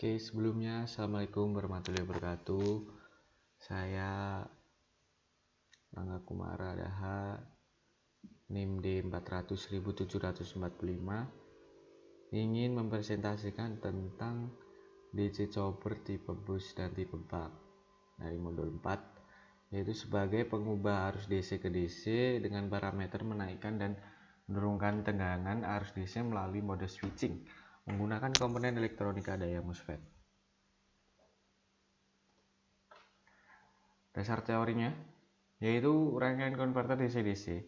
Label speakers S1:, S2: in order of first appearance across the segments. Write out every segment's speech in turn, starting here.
S1: Oke, sebelumnya Assalamualaikum warahmatullahi wabarakatuh. Saya Rangga Kumara Daha, NIM D400.745, ingin mempresentasikan tentang DC chopper tipe bus dan tipe bak dari modul 4, yaitu sebagai pengubah arus DC ke DC dengan parameter menaikkan dan menurunkan tegangan arus DC melalui mode switching menggunakan komponen elektronika daya MOSFET. Dasar teorinya yaitu rangkaian konverter DC-DC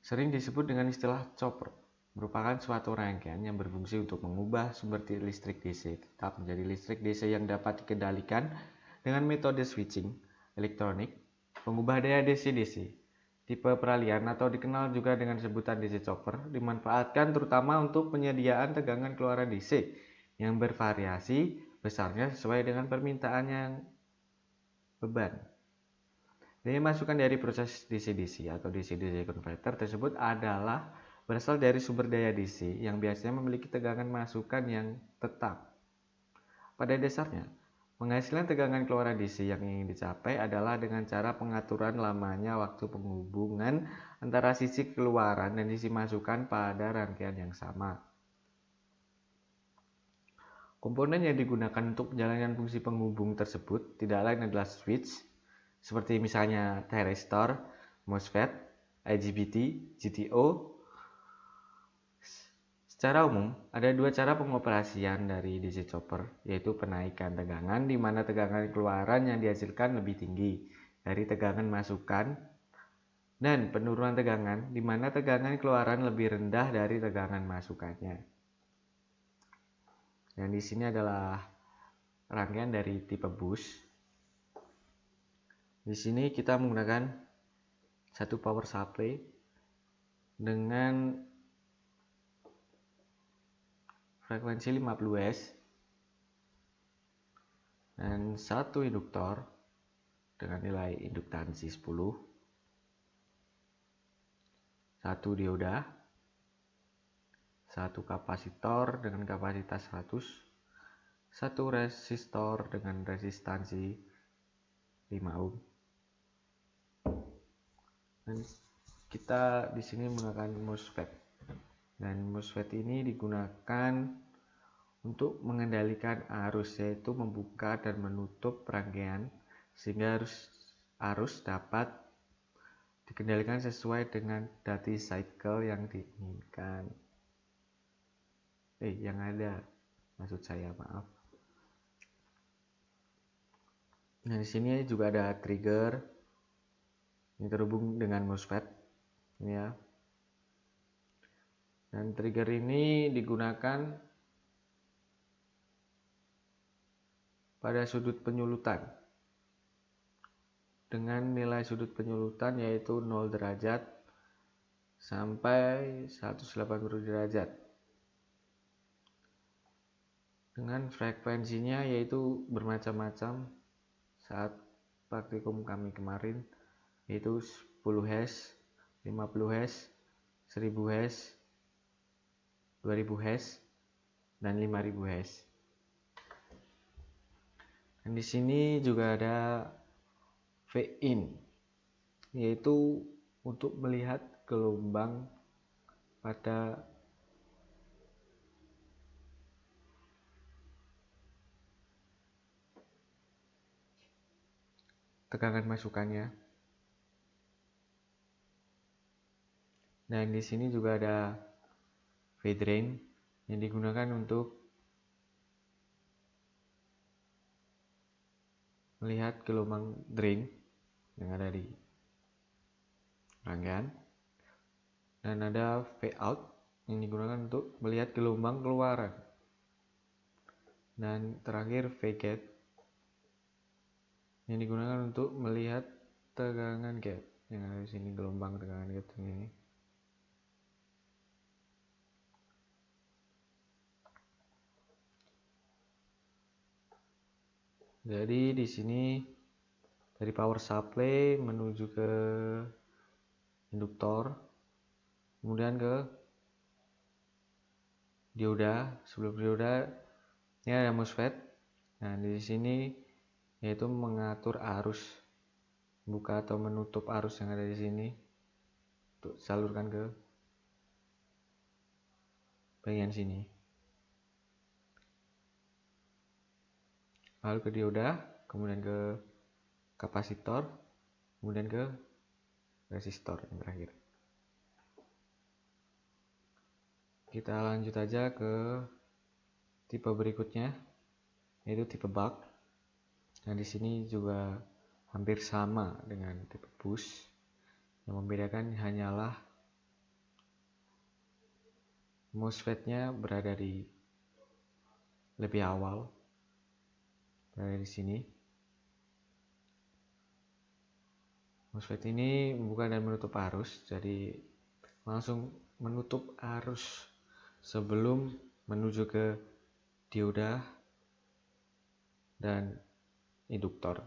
S1: sering disebut dengan istilah chopper, merupakan suatu rangkaian yang berfungsi untuk mengubah sumber listrik DC tetap menjadi listrik DC yang dapat dikendalikan dengan metode switching elektronik, pengubah daya DC-DC. Tipe peralihan atau dikenal juga dengan sebutan DC chopper dimanfaatkan terutama untuk penyediaan tegangan keluaran DC yang bervariasi besarnya sesuai dengan permintaan yang beban. Daya masukan dari proses DC-DC atau DC-DC converter tersebut adalah berasal dari sumber daya DC yang biasanya memiliki tegangan masukan yang tetap. Pada dasarnya, penghasilan tegangan keluaran DC yang ingin dicapai adalah dengan cara pengaturan lamanya waktu penghubungan antara sisi keluaran dan sisi masukan pada rangkaian yang sama. Komponen yang digunakan untuk menjalankan fungsi penghubung tersebut tidak lain adalah switch, seperti misalnya thyristor, MOSFET, IGBT, GTO. Secara umum, ada dua cara pengoperasian dari DC chopper, yaitu penaikan tegangan di mana tegangan keluaran yang dihasilkan lebih tinggi dari tegangan masukan, dan penurunan tegangan di mana tegangan keluaran lebih rendah dari tegangan masukannya. Dan di sini adalah rangkaian dari tipe bus. Di sini kita menggunakan satu power supply dengan frekuensi 50 Hz dan satu induktor dengan nilai induktansi 10, satu dioda, satu kapasitor dengan kapasitas 100, satu resistor dengan resistansi 5 ohm. Dan kita di sini menggunakan MOSFET. Dan MOSFET ini digunakan untuk mengendalikan arus, yaitu membuka dan menutup rangkaian sehingga arus dapat dikendalikan sesuai dengan duty cycle yang diinginkan. Yang ada, maksud saya, maaf. Nah, di sini juga ada trigger yang terhubung dengan MOSFET, ini ya. Dan trigger ini digunakan pada sudut penyulutan dengan nilai sudut penyulutan yaitu 0 derajat sampai 180 derajat dengan frekuensinya yaitu bermacam-macam. Saat praktikum kami kemarin yaitu 10 Hz, 50 Hz, 1000 Hz, 2000 Hz, dan 5000 Hz. Dan di sini juga ada V-in, yaitu untuk melihat gelombang pada tegangan masukannya. Dan di sini juga ada V-drain yang digunakan untuk melihat gelombang drain yang ada di rangkaian. Dan ada V-out yang digunakan untuk melihat gelombang keluaran. Dan terakhir V-gate yang digunakan untuk melihat tegangan gate yang ada di sini, gelombang tegangan gate ini. Jadi di sini dari power supply menuju ke induktor, kemudian ke dioda. Sebelum dioda Ini ada MOSFET. Nah, di sini yaitu mengatur arus, buka atau menutup arus yang ada di sini untuk salurkan ke bagian sini. Lalu ke dioda, kemudian ke kapasitor, kemudian ke resistor yang terakhir. Kita lanjut aja ke tipe berikutnya, yaitu tipe buck. Nah, di sini juga hampir sama dengan tipe boost. Yang membedakan hanyalah MOSFET-nya berada di lebih awal, berada di sini. MOSFET ini membuka dan menutup arus, jadi langsung menutup arus sebelum menuju ke dioda dan induktor.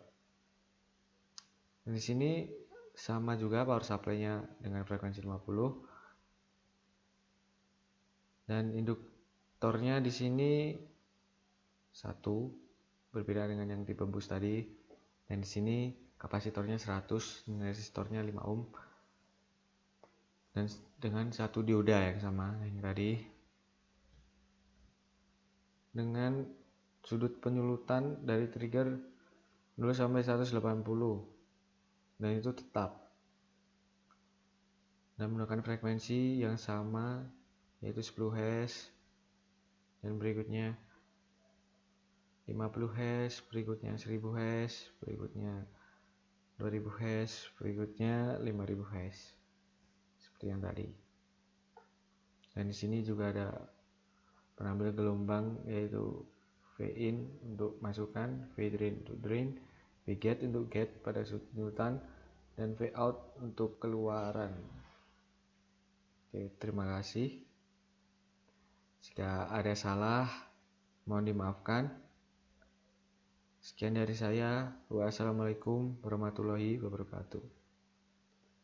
S1: Dan di sini sama juga power supply-nya dengan frekuensi 50. Dan induktornya di sini satu, berbeda dengan yang tipe boost tadi. Dan di sini kapasitornya 100, resistornya 5 ohm. Dan dengan satu dioda yang sama yang tadi. Dengan sudut penyulutan dari trigger 0 sampai 180. Dan itu tetap. Dan menggunakan frekuensi yang sama, yaitu 10 Hz. Dan berikutnya 50 Hz, berikutnya 1000 Hz, berikutnya 2000 Hz, berikutnya 5000 Hz. Seperti yang tadi. Dan di sini juga ada penambil gelombang, yaitu V-in untuk masukkan, V-drain untuk drain, V-gate untuk gate pada sudut-sudutan, dan V-out untuk keluaran. Oke, terima kasih. Jika ada salah, mohon dimaafkan. Sekian dari saya. Wassalamualaikum warahmatullahi wabarakatuh.